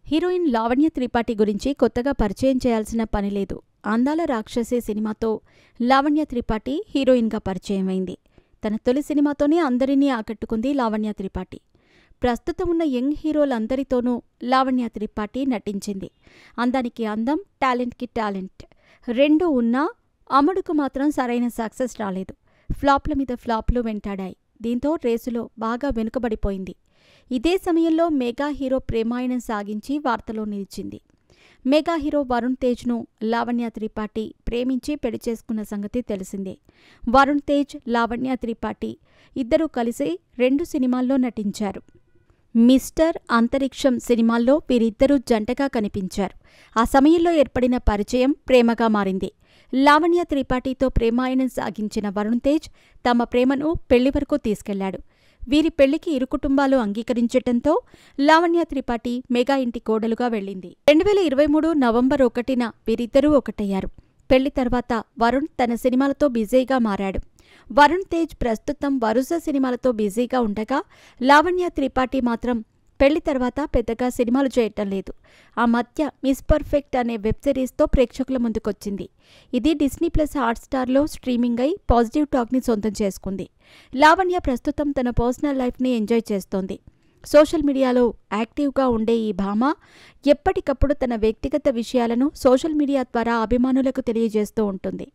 Heroine Lavanya Tripathi గురించి కొత్తగా పరిచయం చేయాల్సిన పని లేదు. అందాల రాక్షసి సినిమాతో లావణ్య త్రిపాఠి హీరోయిన్గా పరిచయమైంది. తన తొలి సినిమాతోనే అందరినీ ఆకట్టుకుంది లావణ్య త్రిపాఠి. ప్రస్తుతం ఉన్న యంగ్ హీరోలందరితోనూ లావణ్య త్రిపాఠి నటించింది. అందానికి అందం, టాలెంట్కి టాలెంట్ రెండూ ఉన్నా అమ్మడుకు మాత్రం సరైన సక్సెస్ రాలేదు. ఫ్లాప్ల మీద ఫ్లాప్లు వెంటాడాయి. దీంతో రేసులో బాగా వెనుకబడిపోయింది. ఇదే సమయంలో మెగా హీరో ప్రేమాయణం సాగించి వార్తలో నిలిచింది. మెగా హీరో వరుణ్ తేజ్ను లావణ్య త్రిపాఠి ప్రేమించి పెళ్లి చేసుకున్న సంగతి తెలిసిందే. వరుణ్ తేజ్, లావణ్య త్రిపాఠి ఇద్దరూ కలిసి 2 సినిమాల్లో నటించారు. మిస్టర్ అంతరిక్షం సినిమాల్లో వీరిద్దరూ జంటగా కనిపించారు. ఆ సమయంలో ఏర్పడిన పరిచయం ప్రేమగా మారింది. లావణ్య త్రిపాఠితో ప్రేమాయణం సాగించిన వరుణ్ తేజ్ తమ ప్రేమను పెళ్లి వరకు తీసుకెళ్లాడు. వీరి పెళ్లికి ఇరు కుటుంబాలు అంగీకరించటంతో లావణ్య త్రిపాఠి మెగా ఇంటి కోడలుగా వెళ్ళింది. 2023 నవంబర్ 1న వీరిద్దరూ ఒకటయ్యారు. పెళ్లి తర్వాత వరుణ్ తన సినిమాలతో బిజీగా మారాడు. వరుణ్ తేజ్ ప్రస్తుతం వరుస సినిమాలతో బిజీగా ఉండగా, లావణ్య త్రిపాఠి మాత్రం పెళ్లి తర్వాత పెద్దగా సినిమాలు చేయటం లేదు. ఆ మధ్య మిస్ పర్ఫెక్ట్ అనే వెబ్ సిరీస్తో ప్రేక్షకుల ముందుకొచ్చింది. ఇది డిస్నీ ప్లస్ హాట్స్టార్లో స్ట్రీమింగ్ అయి పాజిటివ్ టాక్ని సొంతం చేసుకుంది. లావణ్య ప్రస్తుతం తన పర్సనల్ లైఫ్ని ఎంజాయ్ చేస్తోంది. సోషల్ మీడియాలో యాక్టివ్గా ఉండే ఈ భామ ఎప్పటికప్పుడు తన వ్యక్తిగత విషయాలను సోషల్ మీడియా ద్వారా అభిమానులకు తెలియజేస్తూ ఉంటుంది.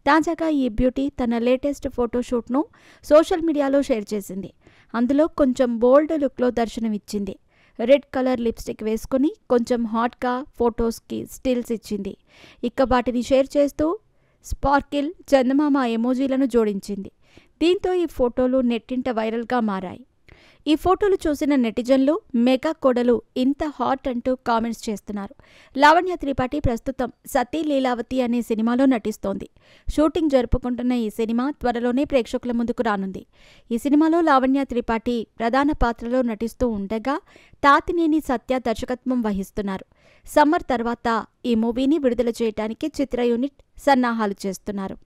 తాజాగా ఈ బ్యూటీ తన లేటెస్ట్ ఫోటోషూట్ను సోషల్ మీడియాలో షేర్ చేసింది. అందులో కొంచెం బోల్డ్ లుక్లో దర్శనమిచ్చింది. రెడ్ కలర్ లిప్స్టిక్ వేసుకుని కొంచెం హాట్గా ఫొటోస్కి స్టిల్స్ ఇచ్చింది. ఇక వాటిని షేర్ చేస్తూ స్పార్కిల్, చందమామ ఎమోజీలను జోడించింది. దీంతో ఈ ఫోటోలు నెట్టింట వైరల్గా మారాయి. ఈ ఫోటోలు చూసిన నెటిజన్లు మెగా కోడలు ఇంత హాట్ అంటూ కామెంట్స్ చేస్తున్నారు. లావణ్య త్రిపాఠి ప్రస్తుతం సతీ లీలావతి అనే సినిమాలో నటిస్తోంది. షూటింగ్ జరుపుకుంటున్న ఈ సినిమా త్వరలోనే ప్రేక్షకుల ముందుకు రానుంది. ఈ సినిమాలో లావణ్య త్రిపాఠి ప్రధాన పాత్రలో నటిస్తూ ఉండగా తాతినేని సత్య దర్శకత్వం వహిస్తున్నారు. సమ్మర్ తర్వాత ఈ మూవీని విడుదల చేయడానికి చిత్ర యూనిట్ సన్నాహాలు చేస్తున్నారు.